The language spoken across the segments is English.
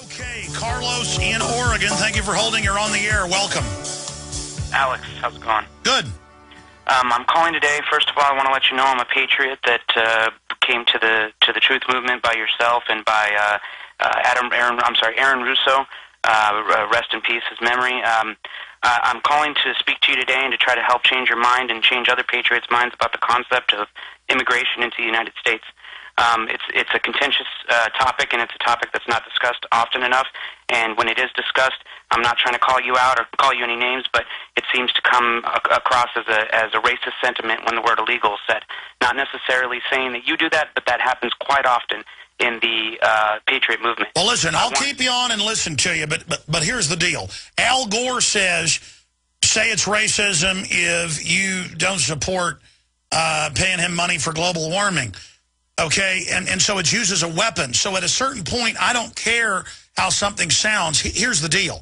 Okay, Carlos in Oregon, thank you for holding. You're on the air. Welcome. Alex, how's it going? Good. I'm calling today. First of all, I want to let you know I'm a patriot that came to the Truth Movement by yourself and by Aaron Russo. Rest in peace, his memory. I'm calling to speak to you today and to try to help change your mind and change other patriots' minds about the concept of immigration into the United States. It's a contentious topic, and it's a topic that's not discussed often enough. And when it is discussed, I'm not trying to call you out or call you any names, but it seems to come across as a racist sentiment when the word illegal is said. Not necessarily saying that you do that, but that happens quite often in the patriot movement. Well, listen, I'll keep you on and listen to you, but here's the deal. Al Gore says, say it's racism if you don't support paying him money for global warming. Okay, and so it's used as a weapon. So at a certain point, I don't care how something sounds. Here's the deal.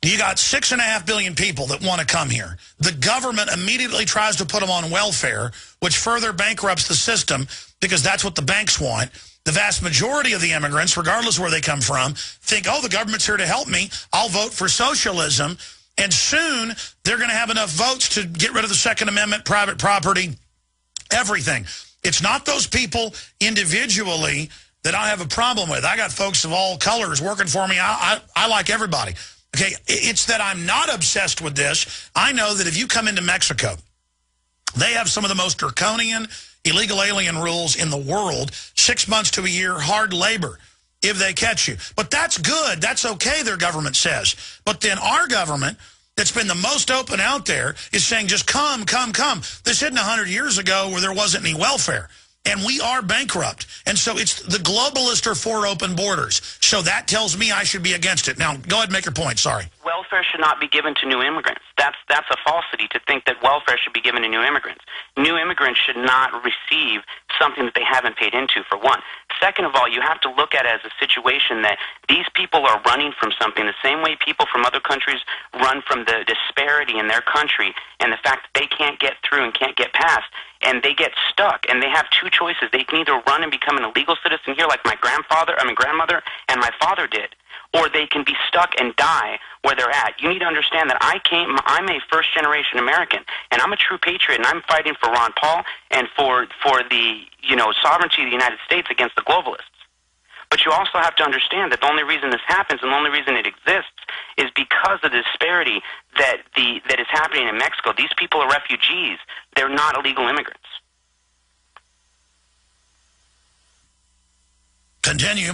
You got 6.5 billion people that want to come here. The government immediately tries to put them on welfare, which further bankrupts the system because that's what the banks want. The vast majority of the immigrants, regardless of where they come from, think, oh, the government's here to help me. I'll vote for socialism. And soon they're going to have enough votes to get rid of the Second Amendment, private property, everything. It's not those people individually that I have a problem with. I got folks of all colors working for me. I like everybody. Okay, it's that I'm not obsessed with this. I know that if you come into Mexico, they have some of the most draconian illegal alien rules in the world, 6 months to a year, hard labor, if they catch you. But that's good. That's okay, their government says. But then our government, that's been the most open out there, is saying just come, come, come. This isn't 100 years ago where there wasn't any welfare. And we are bankrupt. And so it's the globalists are for open borders. So that tells me I should be against it. Now, go ahead and make your point. Sorry. Welfare should not be given to new immigrants. That's a falsity to think that welfare should be given to new immigrants. New immigrants should not receive something that they haven't paid into, for one. Second of all, you have to look at it as a situation that these people are running from something the same way people from other countries run from the disparity in their country and the fact that they can't get through and can't get past, and they get stuck, and they have two choices. They can either run and become an illegal citizen here like my grandmother and my father did, or they can be stuck and die where they're at. You need to understand that I'm a first-generation American, and I'm a true patriot, and I'm fighting for Ron Paul and for the sovereignty of the United States against the globalists. But you also have to understand that the only reason this happens and the only reason it exists is because of the disparity that is happening in Mexico. These people are refugees. They're not illegal immigrants. Continue.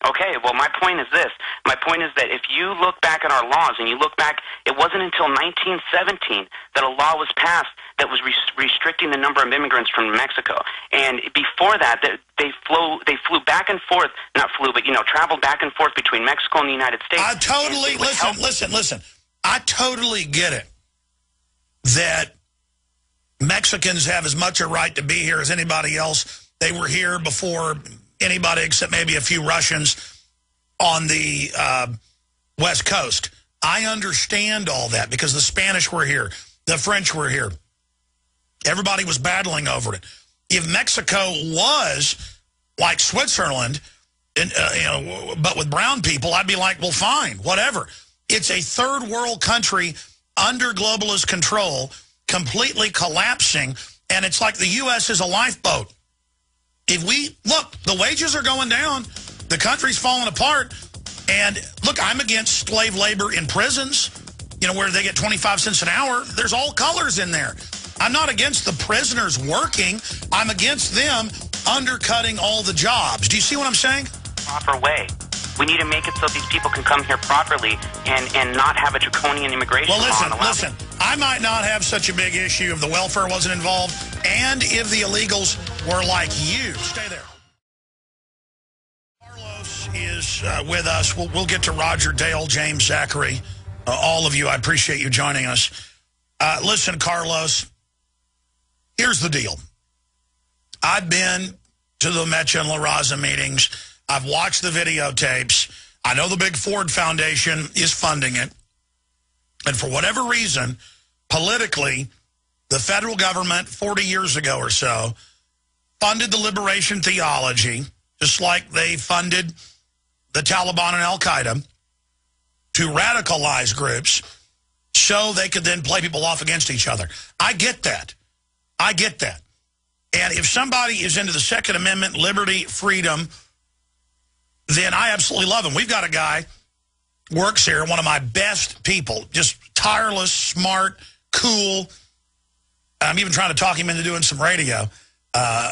Okay, well, my point is this. My point is that if you look back at our laws and you look back, it wasn't until 1917 that a law was passed that was restricting the number of immigrants from Mexico. And before that, they flew back and forth, not flew, but, traveled back and forth between Mexico and the United States. I totally, listen. I totally get it that Mexicans have as much a right to be here as anybody else. They were here before anybody except maybe a few Russians on the West Coast. I understand all that because the Spanish were here, the French were here. Everybody was battling over it. If Mexico was like Switzerland, but with brown people, I'd be like, well, fine, whatever. It's a third world country under globalist control, completely collapsing, and it's like the U.S. is a lifeboat. If we, look, the wages are going down, the country's falling apart, and look, I'm against slave labor in prisons, where they get 25 cents an hour. There's all colors in there. I'm not against the prisoners working. I'm against them undercutting all the jobs. Do you see what I'm saying? Proper way. We need to make it so these people can come here properly and not have a draconian immigration law. Well, listen. I might not have such a big issue if the welfare wasn't involved and if the illegals were like you. Stay there. Carlos is with us. We'll get to Roger, Dale, James, Zachary, all of you. I appreciate you joining us. Listen, Carlos, here's the deal. I've been to the Mecha and La Raza meetings. I've watched the videotapes. I know the big Ford Foundation is funding it. And for whatever reason, politically, the federal government 40 years ago or so funded the liberation theology, just like they funded the Taliban and Al-Qaeda to radicalize groups so they could then play people off against each other. I get that. I get that. And if somebody is into the Second Amendment, liberty, freedom, then I absolutely love him. We've got a guy, works here, one of my best people, just tireless, smart, cool. I'm even trying to talk him into doing some radio,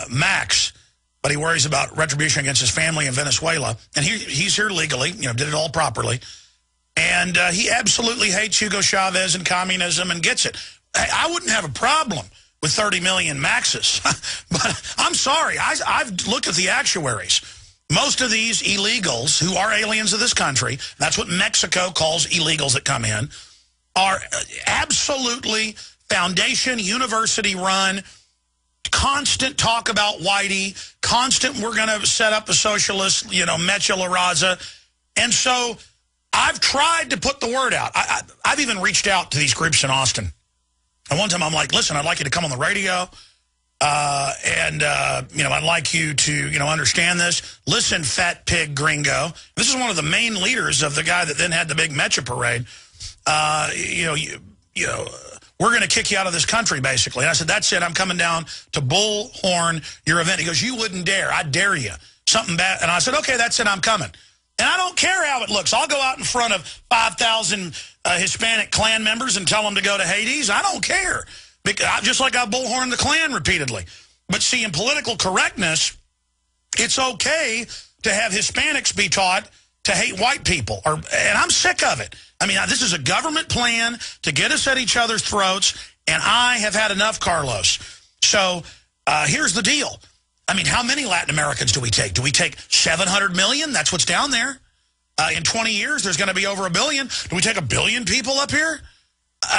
Max, but he worries about retribution against his family in Venezuela. And he's here legally, did it all properly. And he absolutely hates Hugo Chavez and communism and gets it. I wouldn't have a problem with 30 million Maxes. But I'm sorry, I've looked at the actuaries. Most of these illegals who are aliens of this country, that's what Mexico calls illegals that come in, are absolutely foundation, university-run, constant talk about Whitey, constant we're going to set up a socialist, Mecha La Raza. And so I've tried to put the word out. I've even reached out to these groups in Austin. And one time I'm like, listen, I'd like you to come on the radio. I'd like you to, understand this. Listen, fat pig gringo. This is one of the main leaders of the guy that then had the big Mecha parade. We're going to kick you out of this country, basically. And I said, that's it. I'm coming down to Bullhorn, your event. He goes, you wouldn't dare. I dare you. Something bad. And I said, okay, that's it. I'm coming. And I don't care how it looks. I'll go out in front of 5,000 Hispanic Klan members and tell them to go to Hades. I don't care. Just like I bullhorned the Klan repeatedly. But see, in political correctness, it's okay to have Hispanics be taught to hate white people. And I'm sick of it. I mean, this is a government plan to get us at each other's throats, and I have had enough, Carlos. So here's the deal. I mean, how many Latin Americans do we take? Do we take 700 million? That's what's down there. In 20 years, there's going to be over 1 billion. Do we take 1 billion people up here?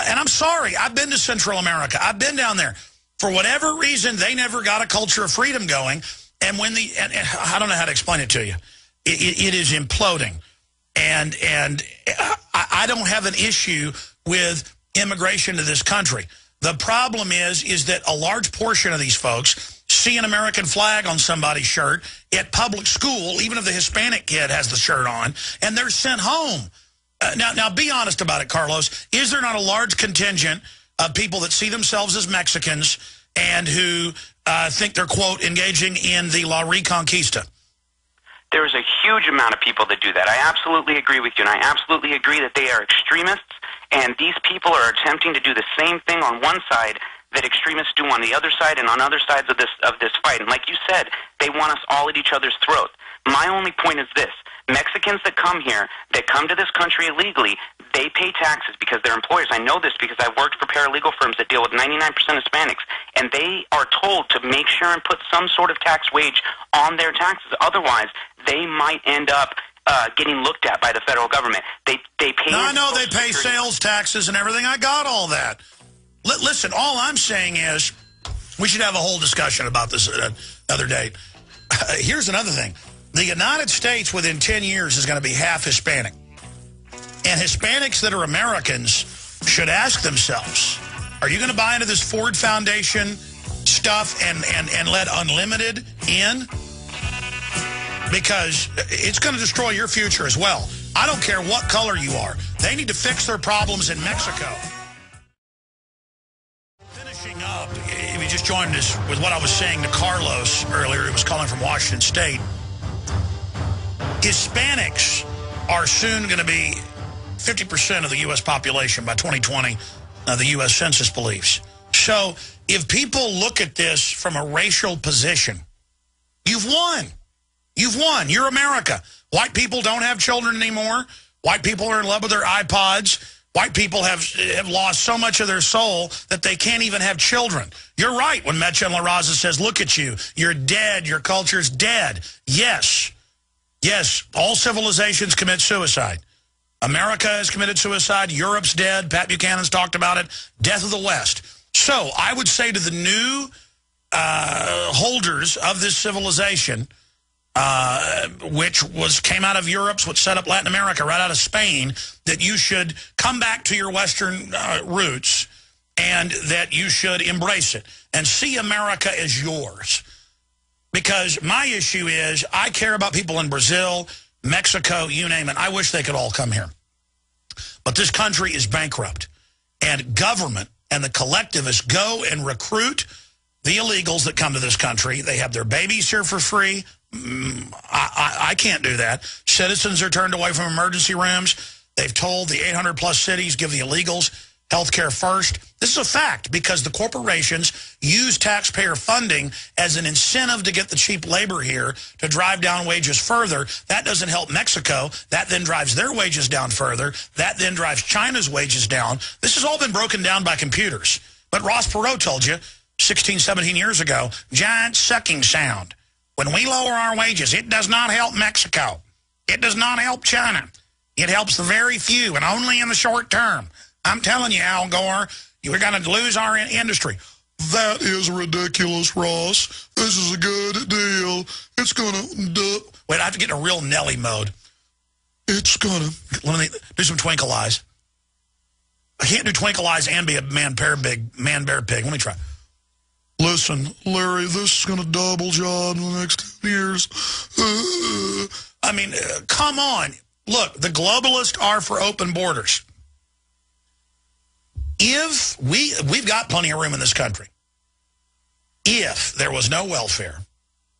And I'm sorry, I've been to Central America. I've been down there. For whatever reason, they never got a culture of freedom going. And when and I don't know how to explain it to you. It is imploding. And I don't have an issue with immigration to this country. The problem is that a large portion of these folks see an American flag on somebody's shirt at public school, even if the Hispanic kid has the shirt on, and they're sent home. Now, be honest about it, Carlos. Is there not a large contingent of people that see themselves as Mexicans and who think they're, quote, engaging in the La Reconquista? There is a huge amount of people that do that. I absolutely agree with you, and I absolutely agree that they are extremists, and these people are attempting to do the same thing on one side that extremists do on the other side and on other sides of this fight. And like you said, they want us all at each other's throats. My only point is this. Mexicans that come here, that come to this country illegally, they pay taxes because they're employers. I know this because I've worked for paralegal firms that deal with 99% Hispanics, and they are told to make sure and put some sort of tax wage on their taxes. Otherwise, they might end up getting looked at by the federal government. They pay. No, I know they pay sales taxes and everything. I got all that. Listen, all I'm saying is we should have a whole discussion about this another day. Here's another thing. The United States within 10 years is going to be half Hispanic. And Hispanics that are Americans should ask themselves, are you going to buy into this Ford Foundation stuff and let unlimited in? Because it's going to destroy your future as well. I don't care what color you are. They need to fix their problems in Mexico. Finishing up, if you just joined us with what I was saying to Carlos earlier, who was calling from Washington State, Hispanics are soon going to be 50% of the U.S. population by 2020, the U.S. Census believes. So if people look at this from a racial position, you've won. You've won. You're America. White people don't have children anymore. White people are in love with their iPods. White people have lost so much of their soul that they can't even have children. You're right when Mecha La Raza says, look at you. You're dead. Your culture's dead. Yes. Yes, all civilizations commit suicide. America has committed suicide. Europe's dead. Pat Buchanan's talked about it. Death of the West. So I would say to the new holders of this civilization, which came out of Europe, what set up Latin America, right out of Spain, that you should come back to your Western roots and that you should embrace it and see America as yours. Because my issue is I care about people in Brazil, Mexico, you name it. I wish they could all come here. But this country is bankrupt. And government and the collectivists go and recruit the illegals that come to this country. They have their babies here for free. I can't do that. Citizens are turned away from emergency rooms. They've told the 800-plus cities, give the illegals health care first. This is a fact because the corporations use taxpayer funding as an incentive to get the cheap labor here to drive down wages further. That doesn't help Mexico. That then drives their wages down further. That then drives China's wages down. This has all been broken down by computers. But Ross Perot told you 16, 17 years ago, giant sucking sound. When we lower our wages, it does not help Mexico. It does not help China. It helps the very few and only in the short term. I'm telling you, Al Gore, you're going to lose our industry. That is ridiculous, Ross. This is a good deal. It's going to... Wait, I have to get in a real Nelly mode. It's going to... Let me do some twinkle eyes. I can't do twinkle eyes and be a man-bear pig. Let me try. Listen, Larry, this is going to double jobs in the next 10 years. I mean, come on. Look, the globalists are for open borders. If we've got plenty of room in this country, if there was no welfare,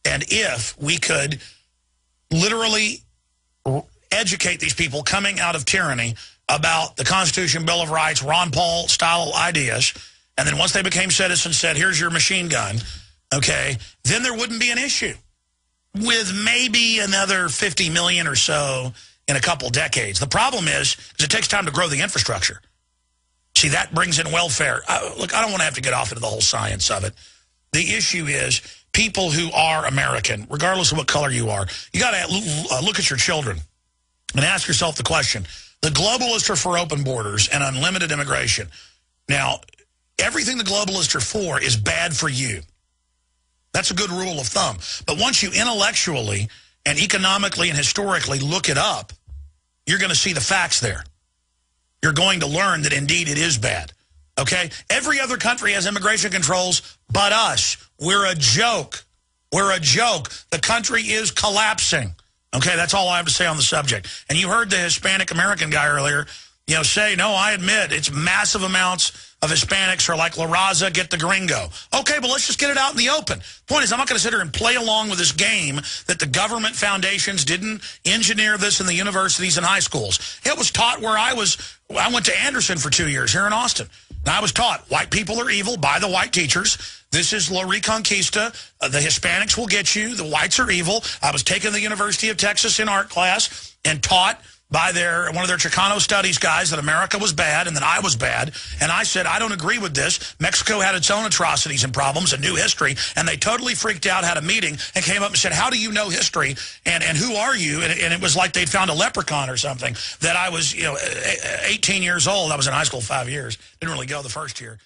and if we could literally educate these people coming out of tyranny about the Constitution, Bill of Rights, Ron Paul style ideas, and then once they became citizens said, here's your machine gun, okay, then there wouldn't be an issue with maybe another 50 million or so in a couple decades. The problem is it takes time to grow the infrastructure. See, that brings in welfare. Look, I don't want to have to get off into the whole science of it. The issue is people who are American, regardless of what color you are, you got to look at your children and ask yourself the question. The globalists are for open borders and unlimited immigration. Now, everything the globalists are for is bad for you. That's a good rule of thumb. But once you intellectually and economically and historically look it up, you're going to see the facts there. You're going to learn that, indeed, it is bad. Okay? Every other country has immigration controls but us. We're a joke. We're a joke. The country is collapsing. Okay? That's all I have to say on the subject. And you heard the Hispanic American guy earlier, say, no, I admit, it's massive amounts of Hispanics are like La Raza, get the gringo. Okay, but let's just get it out in the open. Point is, I'm not going to sit here and play along with this game that the government foundations didn't engineer this in the universities and high schools. It was taught where I went to Anderson for 2 years here in Austin. And I was taught white people are evil by the white teachers. This is La Reconquista. The Hispanics will get you. The whites are evil. I was taken to the University of Texas in art class and taught by one of their Chicano studies guys that America was bad and that I was bad. And I said, I don't agree with this. Mexico had its own atrocities and problems, a new history. And they totally freaked out, had a meeting, and came up and said, how do you know history? And who are you? And it was like they'd found a leprechaun or something. That I was, 18 years old. I was in high school 5 years. Didn't really go the first year.